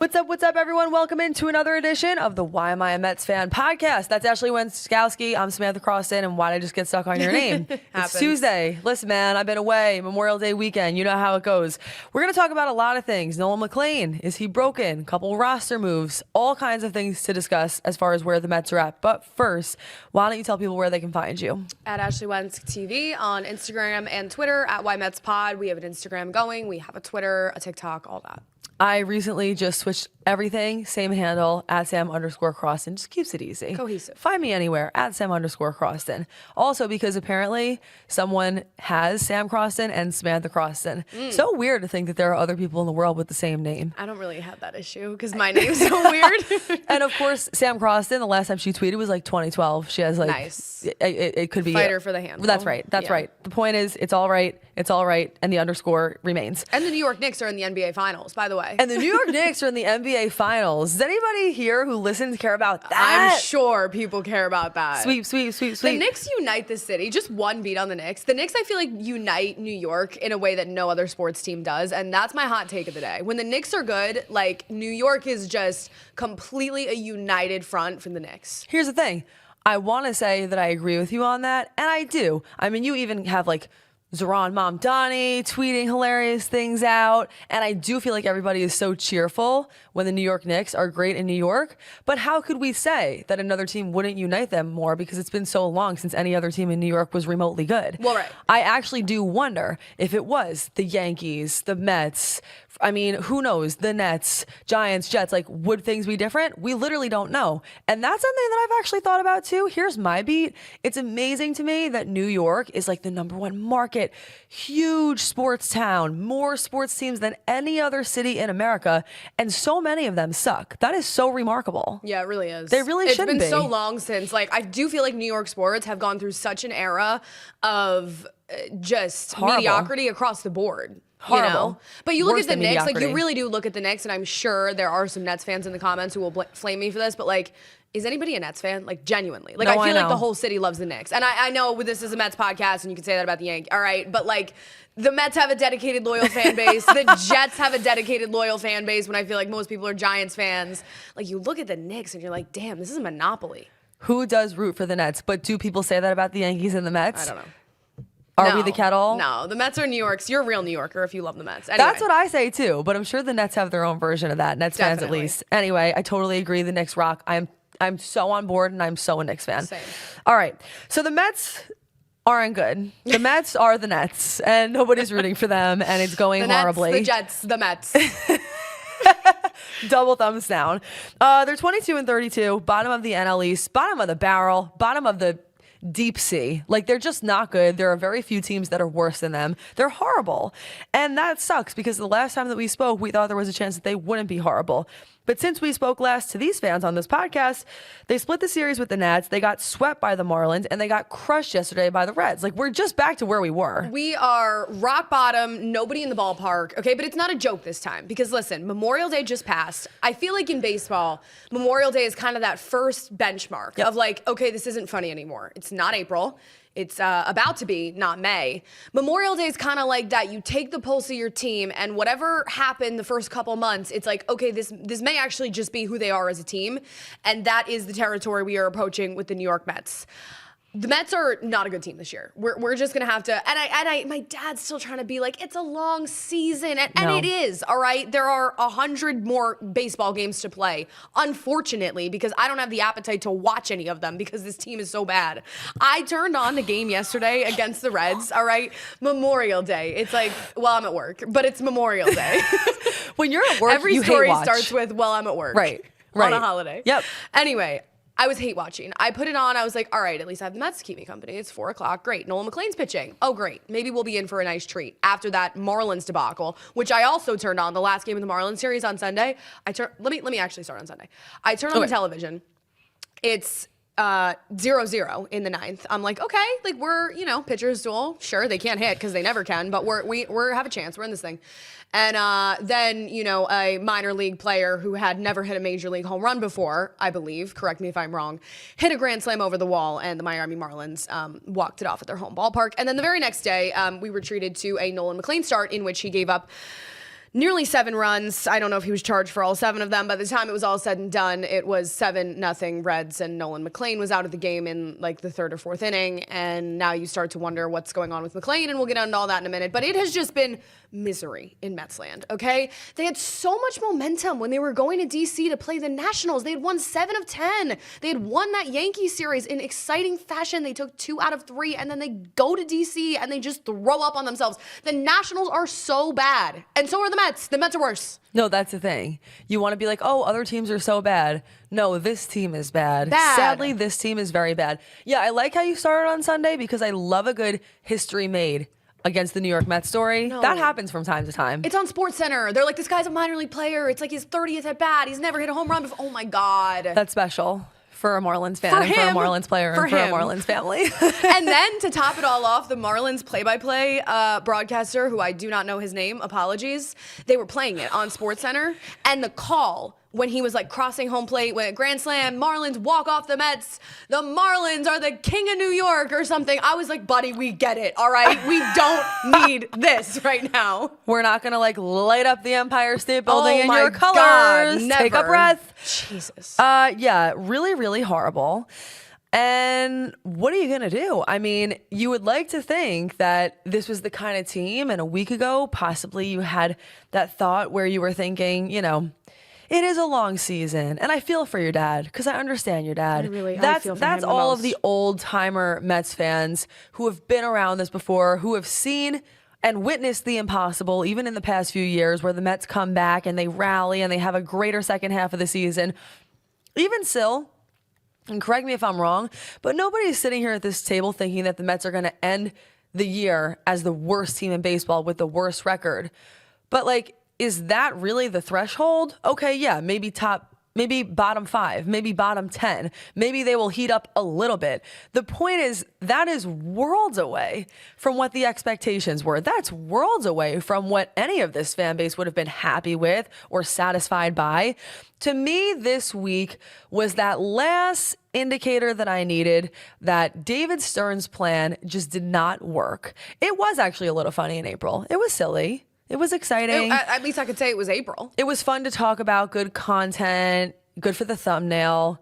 What's up, everyone? Welcome into another edition of the Why Am I a Mets Fan podcast. That's Ashley Wenskowski. I'm Samantha Croston, and why did I just get stuck on your name? It's Tuesday. Listen, man, I've been away. Memorial Day weekend. You know how it goes. We're going to talk about a lot of things. Nolan McLean, is he broken? Couple roster moves. All kinds of things to discuss as far as where the Mets are at. But first, why don't you tell people where they can find you? At Ashley Wensk TV on Instagram and Twitter, at WhyMetsPod. We have an Instagram going. We have a Twitter, a TikTok, all that. I recently just switched everything, same handle, at Sam_Croston. Just keeps it easy. Cohesive. Find me anywhere, at Sam_Croston. Also, because apparently someone has Sam Croston and Samantha Croston. So weird to think that there are other people in the world with the same name. I don't really have that issue because my name's so weird. And of course, Sam Croston, the last time she tweeted was like 2012. She has like... Nice. It could be... Fighter for the handle. That's right. That's right. The point is, it's all right. It's all right. And the underscore remains. And the New York Knicks are in the NBA Finals, by the way. And the New York Knicks are in the NBA Finals. Does anybody here who listens care about that? I'm sure people care about that. Sweep. The Knicks unite the city. Just one beat on the Knicks. The Knicks, I feel like, unite New York in a way that no other sports team does. And that's my hot take of the day. When the Knicks are good, like, New York is just completely a united front from the Knicks. Here's the thing. I want to say that I agree with you on that. And I do. I mean, you even have, like, Zoran Mamdani tweeting hilarious things out. And I do feel like everybody is so cheerful when the New York Knicks are great in New York. But how could we say that another team wouldn't unite them more because it's been so long since any other team in New York was remotely good? Well, right. I actually do wonder if it was the Yankees, the Mets, I mean, who knows, the Nets, Giants, Jets, like, would things be different? We literally don't know. And that's something that I've actually thought about too. Here's my beat. It's amazing to me that New York is like the #1 market, huge sports town, more sports teams than any other city in America, and so many of them suck. That is so remarkable. Yeah, it really is. They really shouldn't be. It's been so long since, like, I do feel like New York sports have gone through such an era of just mediocrity across the board. Horrible. You know? But you look Worse at the than Knicks, like, mediocrity. you really do look at the Knicks, and I'm sure there are some Nets fans in the comments who will flame me for this, but, like, is anybody a Nets fan? Like, genuinely. Like, No, I feel I like the know. whole city loves the Knicks. And I know this is a Mets podcast, and you can say that about the Yankees, all right? But, like, the Mets have a dedicated, loyal fan base. The Jets have a dedicated, loyal fan base when I feel like most people are Giants fans. Like, you look at the Knicks, and you're like, damn, this is a monopoly. Who does root for the Nets? But do people say that about the Yankees and the Mets? I don't know. Are we the kettle? No, the Mets are New York's. You're a real New Yorker if you love the Mets. Anyway. That's what I say too, but I'm sure the Nets have their own version of that. Nets fans at Definitely. least. Anyway, I totally agree. The Knicks rock. I'm so on board, and I'm so a Knicks fan. Same. All right, so the Mets aren't good. The Mets are the Nets, and nobody's rooting for them, and it's going the horribly. Nets, the Jets, the Mets. Double thumbs down. They're 22-32, bottom of the NL East, bottom of the barrel, bottom of the deep sea. Like, they're just not good. There are very few teams that are worse than them. They're horrible. And that sucks because the last time that we spoke, we thought there was a chance that they wouldn't be horrible. But since we spoke last to these fans on this podcast, they split the series with the Nats. They got swept by the Marlins, and they got crushed yesterday by the Reds. Like, we're just back to where we were. We are rock bottom, nobody in the ballpark, okay? But it's not a joke this time because, listen, Memorial Day just passed. I feel like in baseball, Memorial Day is kind of that first benchmark of, like, okay, this isn't funny anymore. It's not April. It's about to be, not May. Memorial Day is kind of like that. You take the pulse of your team, and whatever happened the first couple months, it's like, okay, this may actually just be who they are as a team, and that is the territory we are approaching with the New York Mets. The Mets are not a good team this year. We're just gonna have to. And my dad's still trying to be like, it's a long season, and it is. All right, there are 100 more baseball games to play. Unfortunately, because I don't have the appetite to watch any of them because this team is so bad. I turned on the game yesterday against the Reds. All right, Memorial Day. It's like, well, I'm at work, but it's Memorial Day. When you're at work, every you story hate watch. starts with, well, I'm at work. Right. On a holiday. Yep. Anyway. I was hate watching. I put it on. I was like, all right, at least I have the Mets to keep me company. It's 4 o'clock. Great. Nolan McLean's pitching. Oh, great. Maybe we'll be in for a nice treat after that Marlins debacle, which I also turned on the last game of the Marlins series on Sunday. Let me actually start on Sunday. I turned on the television. It's 0-0 in the 9th. I'm like, okay, like we're, pitchers duel. Sure, they can't hit because they never can, but we have a chance. We're in this thing. And then, a minor league player who had never hit a major league home run before, I believe, correct me if I'm wrong, hit a grand slam over the wall, and the Miami Marlins walked it off at their home ballpark. And then the very next day, we were treated to a Nolan McLean start in which he gave up nearly 7 runs. I don't know if he was charged for all 7 of them. By the time it was all said and done, it was 7-0 Reds, and Nolan McLean was out of the game in like the 3rd or 4th inning. And now you start to wonder what's going on with McLean, and we'll get into all that in a minute. But it has just been misery in Mets land, okay? They had so much momentum when they were going to D.C. to play the Nationals. They had won 7 of 10. They had won that Yankees series in exciting fashion. They took 2 out of 3, and then they go to D.C. and they just throw up on themselves. The Nationals are so bad, and so are the Mets. The Mets are worse. No, that's the thing. You want to be like, oh, other teams are so bad. No, this team is bad. Bad. Sadly, this team is very bad. Yeah, I like how you started on Sunday because I love a good history made against the New York Mets story. No. That happens from time to time. It's on SportsCenter. They're like, this guy's a minor league player. It's like his 30th at bat. He's never hit a home run before. Oh my God. That's special for a Marlins fan, For and for a him. Marlins player, For and for a him. Marlins family. And then to top it all off, the Marlins play-by-play broadcaster, who I do not know his name, apologies, they were playing it on SportsCenter, and the call when he was like crossing home plate, when Grand Slam, Marlins walk off the Mets, the Marlins are the king of New York or something. I was like, buddy, we get it, all right? We don't need this right now. We're not going to like light up the Empire State Building Oh in my your colors. God, Take a never. breath. Jesus. Yeah, really, really horrible. And what are you going to do? I mean, you would like to think that this was the kind of team, and a week ago, possibly you had that thought where you were thinking, you know, it is a long season, and I feel for your dad because I understand your dad. I feel for That's him the all of most. the old timer Mets fans who have been around this before, who have seen and witnessed the impossible, even in the past few years, where the Mets come back and they rally and they have a greater second half of the season. Even still, and correct me if I'm wrong, but nobody's sitting here at this table thinking that the Mets are going to end the year as the worst team in baseball with the worst record. But like, is that really the threshold? Okay, yeah, maybe bottom 5, maybe bottom 10. Maybe they will heat up a little bit. The point is, that is worlds away from what the expectations were. That's worlds away from what any of this fan base would have been happy with or satisfied by. To me, this week was that last indicator that I needed that David Stern's plan just did not work. It was actually a little funny in April. It was silly. It was exciting. At least I could say it was April. It was fun to talk about, good content, good for the thumbnail.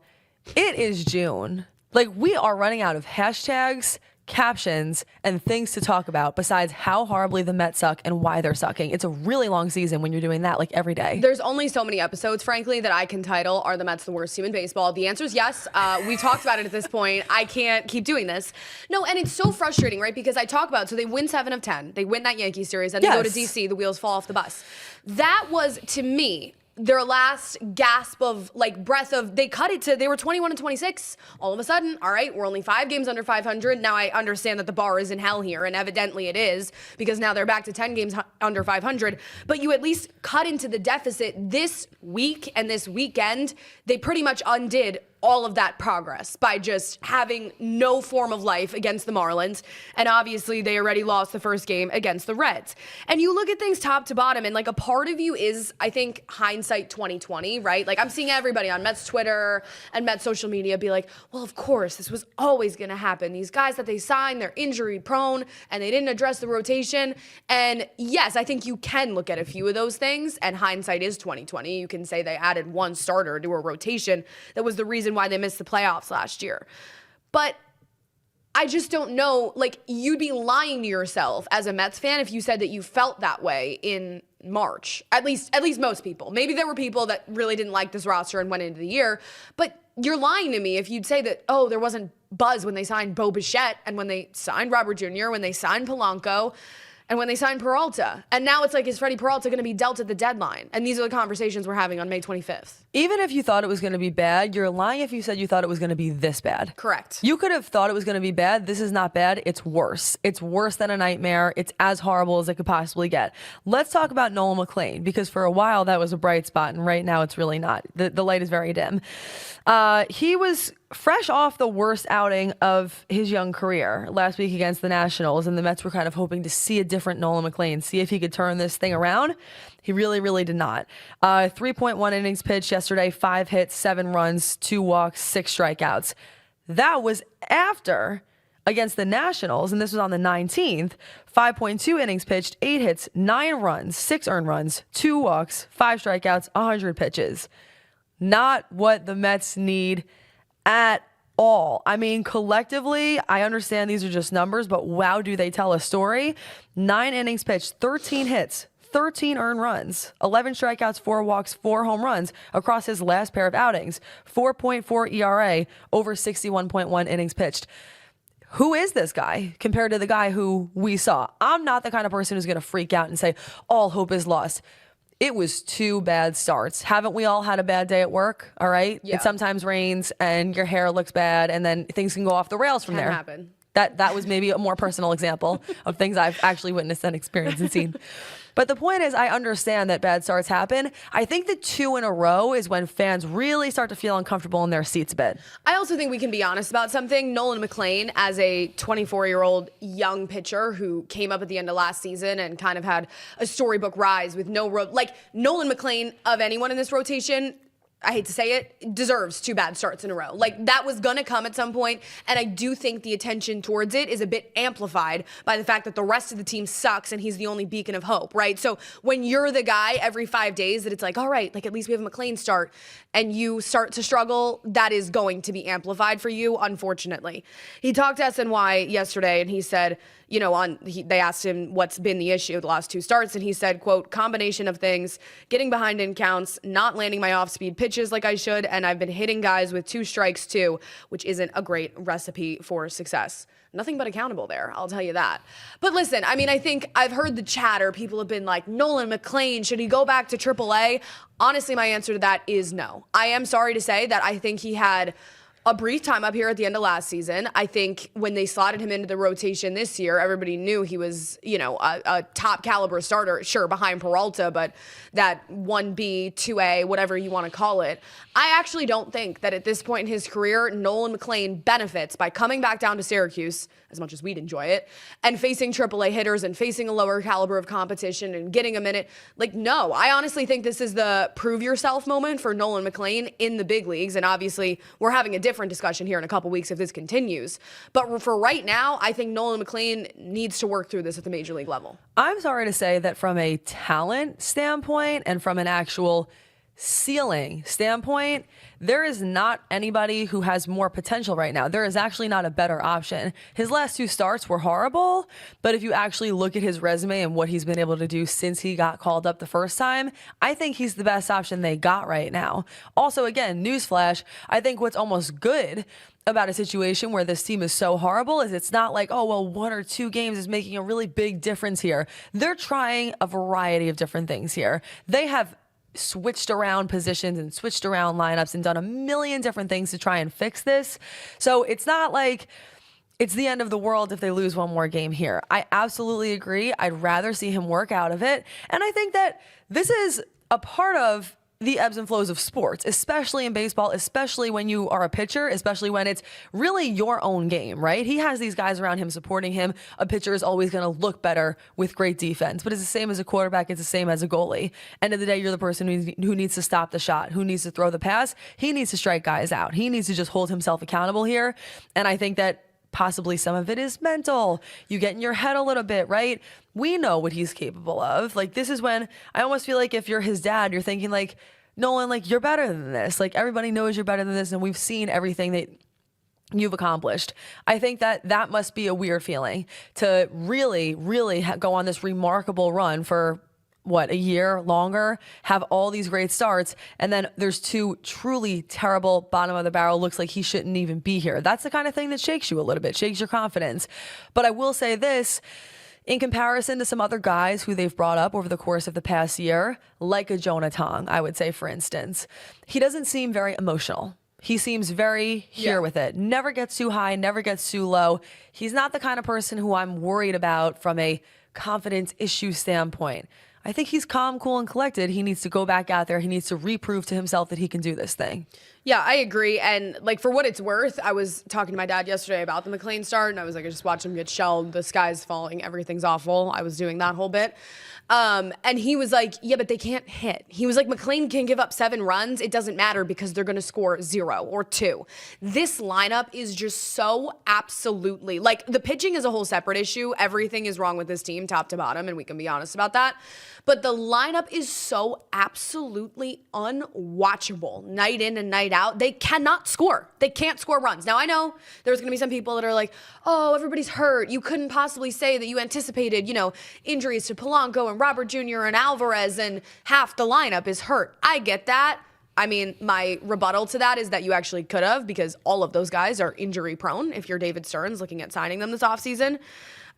It is June. Like, we are running out of hashtags, captions, and things to talk about besides how horribly the Mets suck and why they're sucking. It's a really long season when you're doing that like every day. There's only so many episodes, frankly, that I can title, Are the Mets the Worst Team in Baseball? The answer is yes. We talked about it at this point. I can't keep doing this. No, and it's so frustrating, right? Because I talk about, so they win 7 of 10. They win that Yankee series, and they go to Yes. DC, the wheels fall off the bus. That was, to me, their last gasp of like breath of, they cut it to, they were 21 and 26. All of a sudden, all right, we're only 5 games under 500. Now I understand that the bar is in hell here, and evidently it is, because now they're back to 10 games under 500. But you at least cut into the deficit this week and this weekend. They pretty much undid all of that progress by just having no form of life against the Marlins. And obviously they already lost the first game against the Reds. And you look at things top to bottom, and like a part of you is, I think, hindsight 2020, right? Like I'm seeing everybody on Mets Twitter and Mets social media be like, well, of course, this was always going to happen. These guys that they signed, they're injury prone and they didn't address the rotation. And yes, I think you can look at a few of those things, and hindsight is 2020. You can say they added 1 starter to a rotation that was the reason why they missed the playoffs last year. But I just don't know, like, you'd be lying to yourself as a Mets fan if you said that you felt that way in March. At least most people. Maybe there were people that really didn't like this roster and went into the year, but you're lying to me if you'd say that, oh, there wasn't buzz when they signed Bo Bichette and when they signed Robert Jr., when they signed Polanco, and when they signed Peralta. And now it's like, is Freddie Peralta going to be dealt at the deadline? And these are the conversations we're having on May 25th. Even if you thought it was going to be bad, you're lying if you said you thought it was going to be this bad. Correct. You could have thought it was going to be bad. This is not bad. It's worse. It's worse than a nightmare. It's as horrible as it could possibly get. Let's talk about Nolan McLean, because for a while that was a bright spot, and right now it's really not. The light is very dim. He was fresh off the worst outing of his young career last week against the Nationals, and the Mets were kind of hoping to see a different Nolan McLean, see if he could turn this thing around. He really, really did not. 3.1 innings pitched yesterday, 5 hits, 7 runs, 2 walks, 6 strikeouts. That was after against the Nationals, and this was on the 19th, 5.2 innings pitched, 8 hits, 9 runs, 6 earned runs, 2 walks, 5 strikeouts, 100 pitches. Not what the Mets need at all. I mean, collectively, I understand these are just numbers, but wow, do they tell a story. 9 innings pitched, 13 hits, 13 earned runs, 11 strikeouts, 4 walks, 4 home runs across his last pair of outings, 4.4 ERA over 61.1 innings pitched. Who is this guy compared to the guy who we saw? I'm not the kind of person who's going to freak out and say all hope is lost. It was 2 bad starts. Haven't we all had a bad day at work? All right. Yeah. It sometimes rains and your hair looks bad and then things can go off the rails from there. Happen. That was maybe a more personal example of things I've actually witnessed and experienced and seen. But the point is, I understand that bad starts happen. I think the 2 in a row is when fans really start to feel uncomfortable in their seats a bit. I also think we can be honest about something. Nolan McLean, as a 24-year-old young pitcher who came up at the end of last season and kind of had a storybook rise with like Nolan McLean, of anyone in this rotation, I hate to say it, deserves 2 bad starts in a row. Like, that was gonna come at some point, and I do think the attention towards it is a bit amplified by the fact that the rest of the team sucks and he's the only beacon of hope, right? So when you're the guy every 5 days that it's like, all right, like at least we have a McLean start, and you start to struggle, that is going to be amplified for you, unfortunately. He talked to SNY yesterday, and he said, you know, they asked him what's been the issue the last 2 starts, and he said, quote, combination of things, getting behind in counts, not landing my off-speed pitches like I should, and I've been hitting guys with 2 strikes too, which isn't a great recipe for success. Nothing but accountable there, I'll tell you that. But listen, I mean, I think I've heard the chatter. People have been like, Nolan McLean, should he go back to AAA? Honestly, my answer to that is no. I am sorry to say that I think he had a brief time up here at the end of last season. I think when they slotted him into the rotation this year, everybody knew he was, you know, a top caliber starter, sure, behind Peralta, but that 1B, 2A, whatever you want to call it. I actually don't think that at this point in his career, Nolan McLean benefits by coming back down to Syracuse, as much as we'd enjoy it, and facing AAA hitters and facing a lower caliber of competition and getting a minute. Like, no, I honestly think this is the prove yourself moment for Nolan McLean in the big leagues. And obviously, we're having a different discussion here in a couple weeks if this continues. But for right now, I think Nolan McLean needs to work through this at the major league level. I'm sorry to say that from a talent standpoint and from an actual ceiling standpoint, there is not anybody who has more potential right now. There is actually not a better option. His last 2 starts were horrible, but if you actually look at his resume and what he's been able to do since he got called up the first time, I think he's the best option they got right now. Also, again, newsflash, I think what's almost good about a situation where this team is so horrible is it's not like, oh, well, 1 or 2 games is making a really big difference here. They're trying a variety of different things here. They have switched around positions and switched around lineups and done a million different things to try and fix this. So it's not like it's the end of the world if they lose 1 more game here. I absolutely agree. I'd rather see him work out of it. And I think that this is a part of the ebbs and flows of sports, especially in baseball, especially when you are a pitcher, especially when it's really your own game, right? He has these guys around him supporting him. A pitcher is always going to look better with great defense, but it's the same as a quarterback. It's the same as a goalie. End of the day, you're the person who needs to stop the shot, who needs to throw the pass. He needs to strike guys out. He needs to just hold himself accountable here. And I think that possibly some of it is mental. You get in your head a little bit, right? We know what he's capable of. Like, this is when I almost feel like if you're his dad, you're thinking like, Nolan, like, you're better than this. Like, everybody knows you're better than this, and we've seen everything that you've accomplished. I think that must be a weird feeling to really, really go on this remarkable run for a year longer, have all these great starts, and then there's 2 truly terrible bottom of the barrel. Looks like he shouldn't even be here. That's the kind of thing that shakes you a little bit, shakes your confidence. But I will say this, in comparison to some other guys who they've brought up over the course of the past year, like a Jonah Tong, I would say, for instance, he doesn't seem very emotional. He seems very here with it. Never gets too high, never gets too low. He's not the kind of person who I'm worried about from a confidence issue standpoint. I think he's calm, cool, and collected. He needs to go back out there. He needs to reprove to himself that he can do this thing. Yeah, I agree. And like, for what it's worth, I was talking to my dad yesterday about the McLean start, and I was like, I just watched him get shelled. The sky's falling. Everything's awful. I was doing that whole bit. And he was like, yeah, but they can't hit. He was like, McLean can give up 7 runs. It doesn't matter because they're going to score 0 or 2. This lineup is just so absolutely, like, the pitching is a whole separate issue. Everything is wrong with this team, top to bottom, and we can be honest about that. But the lineup is so absolutely unwatchable night in and night out. They cannot score. They can't score runs. Now, I know there's going to be some people that are like, oh, everybody's hurt. You couldn't possibly say that you anticipated, injuries to Polanco and Robert Jr. and Alvarez, and half the lineup is hurt. I get that. I mean, my rebuttal to that is that you actually could have, because all of those guys are injury prone if you're David Stearns looking at signing them this offseason.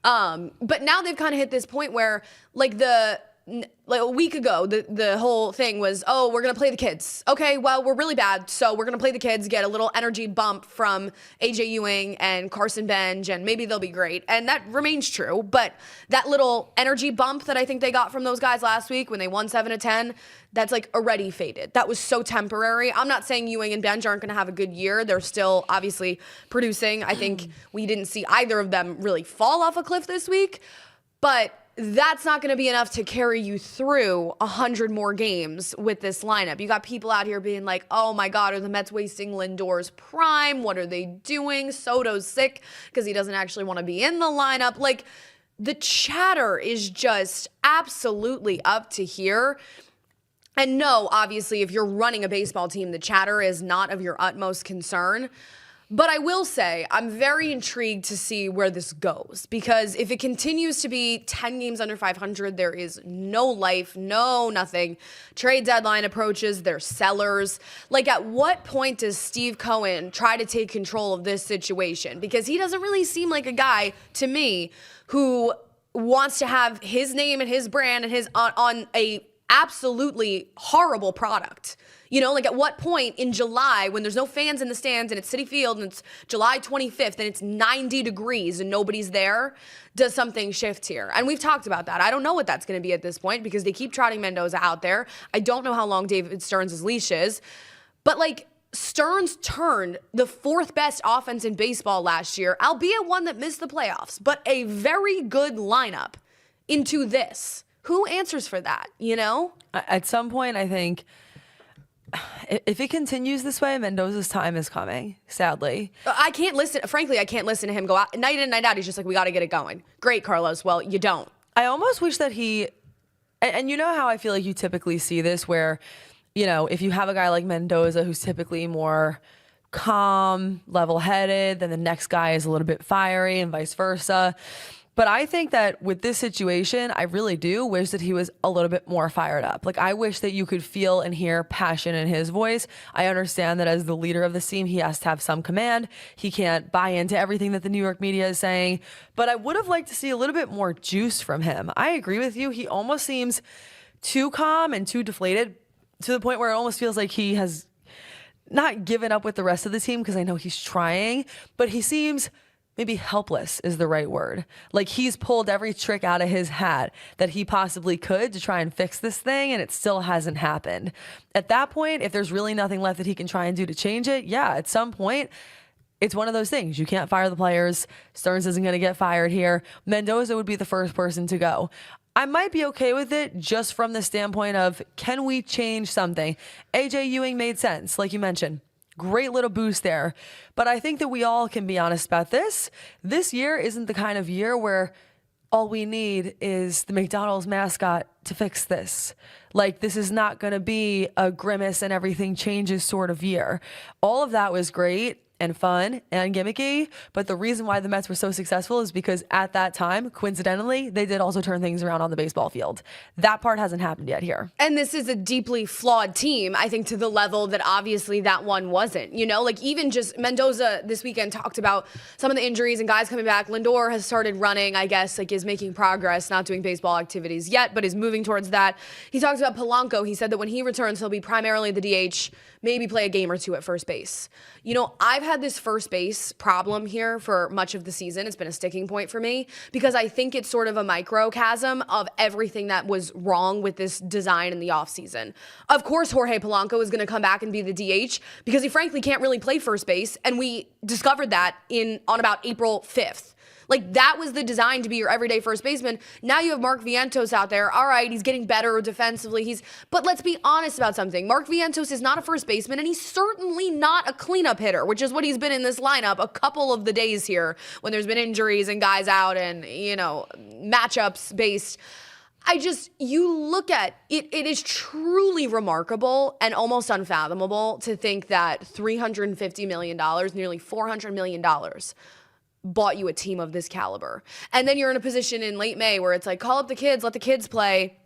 But now they've kind of hit this point where, like a week ago, the whole thing was, oh, we're going to play the kids. Okay, well, we're really bad, so we're going to play the kids, get a little energy bump from AJ Ewing and Carson Benj, and maybe they'll be great. And that remains true, but that little energy bump that I think they got from those guys last week when they won 7-10, that's like already faded. That was so temporary. I'm not saying Ewing and Benj aren't going to have a good year. They're still obviously producing. I think we didn't see either of them really fall off a cliff this week, but that's not going to be enough to carry you through 100 more games with this lineup. You got people out here being like, oh my God, are the Mets wasting Lindor's prime? What are they doing? Soto's sick because he doesn't actually want to be in the lineup. Like, the chatter is just absolutely up to here. And no, obviously, if you're running a baseball team, the chatter is not of your utmost concern. But I will say, I'm very intrigued to see where this goes, because if it continues to be 10 games under 500, there is no life, no nothing. Trade deadline approaches, they're sellers. Like, at what point does Steve Cohen try to take control of this situation? Because he doesn't really seem like a guy, to me, who wants to have his name and his brand and his on a absolutely horrible product. Like, at what point in July, when there's no fans in the stands and it's Citi Field and it's July 25th and it's 90 degrees and nobody's there, does something shift here? And we've talked about that. I don't know what that's going to be at this point, because they keep trotting Mendoza out there. I don't know how long David Stearns' leash is. But, like, Stearns turned the 4th best offense in baseball last year, albeit one that missed the playoffs, but a very good lineup, into this. Who answers for that, At some point, I think, if it continues this way, Mendoza's time is coming, sadly. I can't listen to him go out night in and night out. He's just like, we got to get it going. Great, Carlos. Well, you don't. I almost wish that and you know how I feel like you typically see this, where, if you have a guy like Mendoza who's typically more calm, level-headed, then the next guy is a little bit fiery, and vice versa. But I think that with this situation, I really do wish that he was a little bit more fired up. Like, I wish that you could feel and hear passion in his voice. I understand that as the leader of the team, he has to have some command. He can't buy into everything that the New York media is saying. But I would have liked to see a little bit more juice from him. I agree with you. He almost seems too calm and too deflated, to the point where it almost feels like he has not given up with the rest of the team, because I know he's trying, but he seems... maybe helpless is the right word. Like, he's pulled every trick out of his hat that he possibly could to try and fix this thing, and it still hasn't happened. At that point, if there's really nothing left that he can try and do to change it, yeah, at some point, it's one of those things. You can't fire the players. Stearns isn't going to get fired here. Mendoza would be the first person to go. I might be okay with it just from the standpoint of, can we change something? AJ Ewing made sense, like you mentioned. Great little boost there. But I think that we all can be honest about this. This year isn't the kind of year where all we need is the McDonald's mascot to fix this. Like, this is not going to be a grimace and everything changes sort of year. All of that was great and fun and gimmicky, but the reason why the Mets were so successful is because at that time, coincidentally, they did also turn things around on the baseball field. That part hasn't happened yet here. And this is a deeply flawed team, I think, to the level that obviously that one wasn't. Like, even just Mendoza this weekend talked about some of the injuries and guys coming back. Lindor has started running, I guess, like, is making progress, not doing baseball activities yet, but is moving towards that. He talked about Polanco. He said that when he returns, he'll be primarily the DH, maybe play a game or two at first base. I've had this first base problem here for much of the season. It's been a sticking point for me because I think it's sort of a microcosm of everything that was wrong with this design in the offseason. Of course, Jorge Polanco is going to come back and be the DH because he frankly can't really play first base. And we discovered that on about April 5th. Like, that was the design to be your everyday first baseman. Now you have Mark Vientos out there. All right, he's getting better defensively. But let's be honest about something. Mark Vientos is not a first baseman, and he's certainly not a cleanup hitter, which is what he's been in this lineup a couple of the days here when there's been injuries and guys out and, matchups based. You look at it, it is truly remarkable and almost unfathomable to think that $350 million, nearly $400 million, bought you a team of this caliber. And then you're in a position in late May where it's like, call up the kids, let the kids play.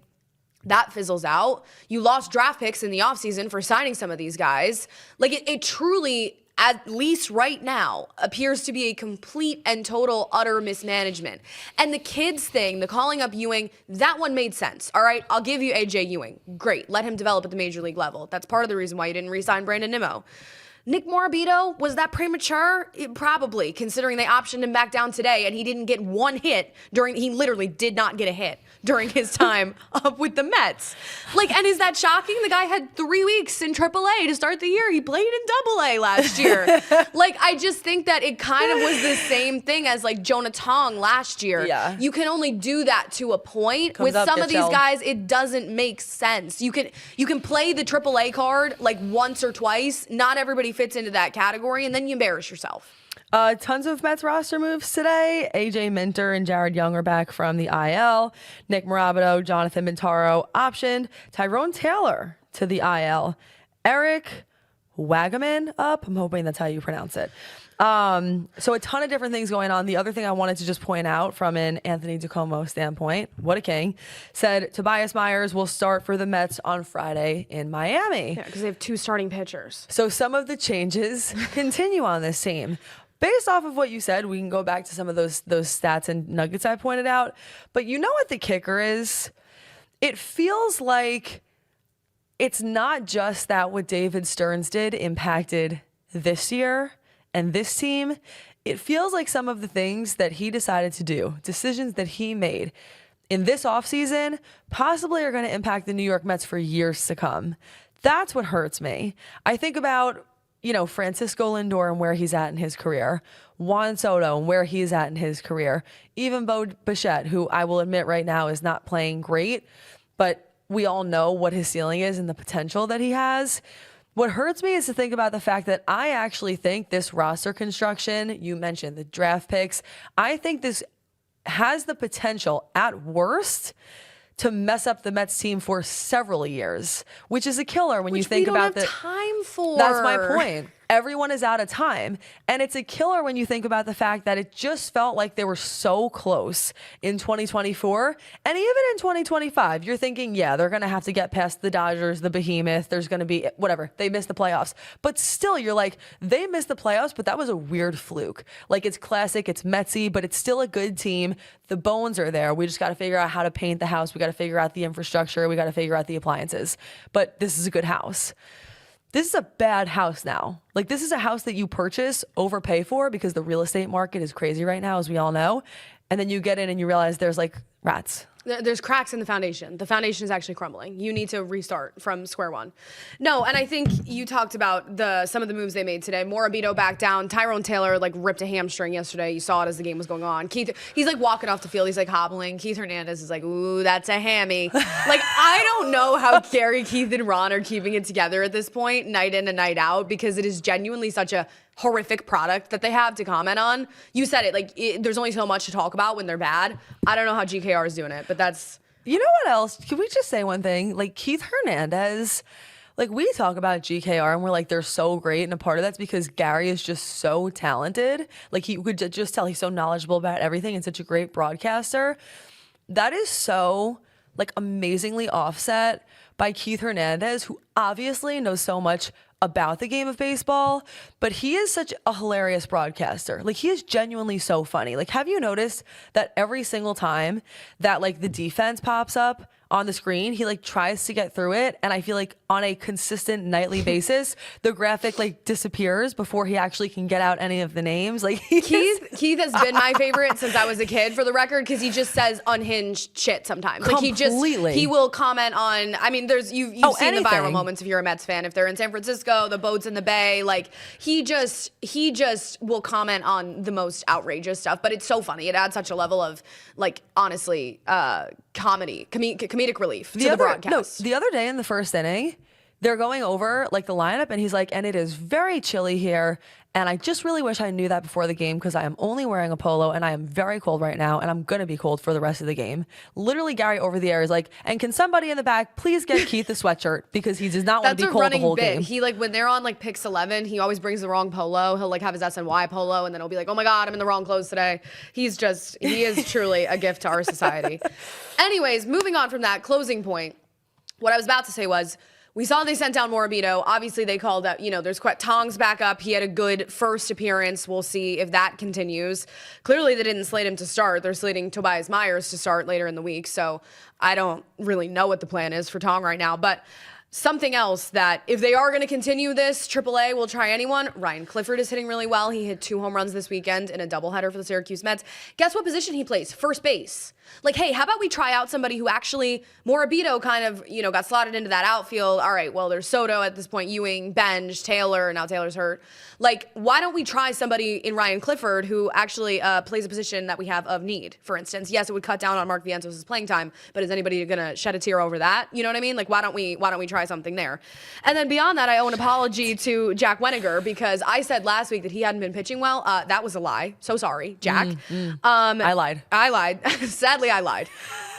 That fizzles out. You lost draft picks in the offseason for signing some of these guys. Like, it truly, at least right now, appears to be a complete and total utter mismanagement. And the kids thing, the calling up Ewing, that one made sense. All right, I'll give you AJ Ewing. Great, let him develop at the major league level. That's part of the reason why you didn't re-sign Brandon Nimmo. Nick Morabito, was that premature? Probably, considering they optioned him back down today and he didn't get one hit he literally did not get a hit during his time up with the Mets. And is that shocking? The guy had 3 weeks in AAA to start the year. He played in AA last year. I just think that it kind of was the same thing as Jonah Tong last year. Yeah. You can only do that to a point. With some of these guys, it doesn't make sense. You can play the AAA card once or twice. Not everybody fits into that category, and then you embarrass yourself. Tons of Mets roster moves today. AJ Minter and Jared Young are back from the IL. Nick Morabito, Jonathan Montaro optioned. Tyrone Taylor to the IL. Eric Wagaman up. I'm hoping that's how you pronounce it. So a ton of different things going on. The other thing I wanted to just point out from an Anthony DiComo standpoint, what a king, said Tobias Myers will start for the Mets on Friday in Miami. Yeah, because they have 2 starting pitchers. So some of the changes continue on this team. Based off of what you said, we can go back to some of those stats and nuggets I pointed out. But you know what the kicker is? It feels like it's not just that what David Stearns did impacted this year and this team. It feels like some of the things that he decided to do, decisions that he made in this offseason, possibly are going to impact the New York Mets for years to come. That's what hurts me. I think about Francisco Lindor and where he's at in his career, Juan Soto and where he's at in his career, even Bo Bichette, who I will admit right now is not playing great, but we all know what his ceiling is and the potential that he has. What hurts me is to think about the fact that I actually think this roster construction, you mentioned the draft picks, I think this has the potential, at worst, to mess up the Mets team for several years, which is a killer when you think about the time for. That's my point. Everyone is out of time. And it's a killer when you think about the fact that it just felt like they were so close in 2024. And even in 2025, you're thinking, yeah, they're going to have to get past the Dodgers, the behemoth. There's going to be whatever. They missed the playoffs. But still, you're like, they missed the playoffs, but that was a weird fluke. It's classic. It's Metsy, but it's still a good team. The bones are there. We just got to figure out how to paint the house. We got to figure out the infrastructure. We got to figure out the appliances. But this is a good house. This is a bad house now. This is a house that you purchase, overpay for because the real estate market is crazy right now, as we all know. And then you get in and you realize there's rats. There's cracks in the foundation. The foundation is actually crumbling. You need to restart from square one. No, and I think you talked about some of the moves they made today. Morabito back down. Tyrone Taylor ripped a hamstring yesterday. You saw it as the game was going on. Keith, he's walking off the field. He's hobbling. Keith Hernandez is ooh, that's a hammy. I don't know how Gary, Keith, and Ron are keeping it together at this point, night in and night out, because it is genuinely such a horrific product that they have to comment on. You said it, there's only so much to talk about when they're bad. I don't know how GKR is doing it, but that's... You know what else? Can we just say one thing? Keith Hernandez, we talk about GKR and we're they're so great, and a part of that's because Gary is just so talented. You could just tell he's so knowledgeable about everything and such a great broadcaster. That is so amazingly offset by Keith Hernandez, who obviously knows so much about the game of baseball, but he is such a hilarious broadcaster. He is genuinely so funny. Have you noticed that every single time that the defense pops up on the screen, he like tries to get through it, and I feel like on a consistent nightly basis, the graphic like disappears before he actually can get out any of the names. Like Keith has been my favorite since I was a kid, for the record, because he just says unhinged shit sometimes. Like he will comment on. I mean, you've seen anything. The viral moments if you're a Mets fan. If they're in San Francisco, the boats in the bay, like he just will comment on the most outrageous stuff. But it's so funny. It adds such a level of like honestly comedic relief to the broadcast. No, the other day in the first inning, they're going over like the lineup, and he's like, and it is very chilly here, and I just really wish I knew that before the game, because I am only wearing a polo and I am very cold right now, and I'm gonna be cold for the rest of the game. Literally, Gary over the air is like, and can somebody in the back please get Keith a sweatshirt, because he does not want to be cold the whole game. He like, when they're on like picks 11, he always brings the wrong polo. He'll like have his SNY polo, and then he'll be like, oh my God, I'm in the wrong clothes today. He is truly a gift to our society. Anyways, moving on from that closing point, what I was about to say was, we saw they sent down Morabito. Obviously, they called up, there's Tong's back up. He had a good first appearance. We'll see if that continues. Clearly, they didn't slate him to start. They're slating Tobias Myers to start later in the week. So I don't really know what the plan is for Tong right now. But something else that, if they are going to continue this, AAA will try anyone. Ryan Clifford is hitting really well. He hit 2 home runs this weekend in a doubleheader for the Syracuse Mets. Guess what position he plays? First base. Like, hey, how about we try out somebody who actually, Morabito kind of, got slotted into that outfield. All right, well, there's Soto at this point, Ewing, Benj, Taylor, now Taylor's hurt. Like, why don't we try somebody in Ryan Clifford who actually plays a position that we have of need, for instance? Yes, it would cut down on Mark Vientos' playing time, but is anybody going to shed a tear over that? You know what I mean? Like, why don't we try something there? And then beyond that, I owe an apology to Jack Weniger, because I said last week that he hadn't been pitching well. That was a lie. So sorry, Jack. I lied. Sadly, I lied.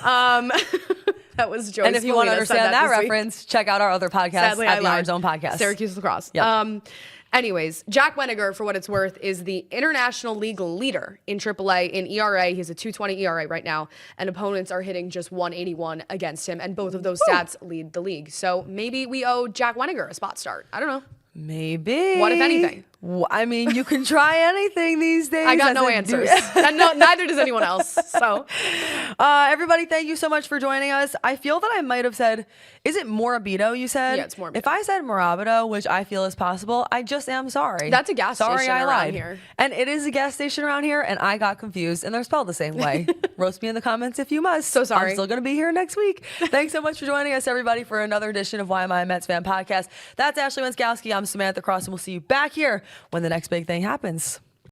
That was Joey. And if you want to understand that this reference, check out our other podcast, Sadly, at the Iron Zone podcast. Syracuse Lacrosse. Yep. Anyways, Jack Weniger, for what it's worth, is the international league leader in AAA in ERA. He has a 2.20 ERA right now, and opponents are hitting just 181 against him, and both of those stats lead the league. So maybe we owe Jack Weniger a spot start. I don't know. Maybe. What if anything? I mean, you can try anything these days. I got no answers. And neither does anyone else. So, everybody, thank you so much for joining us. I feel that I might have said, is it Morabito you said? Yeah, it's Morabito. If I said Morabito, which I feel is possible, I just am sorry. That's a gas station I around lied. here. And it is a gas station around here, and I got confused, and they're spelled the same way. Roast me in the comments if you must. So sorry. I'm still going to be here next week. Thanks so much for joining us, everybody, for another edition of Why Am I a Mets Fan podcast. That's Ashley Wenskowski. I'm Samantha Cross, and we'll see you back here when the next big thing happens.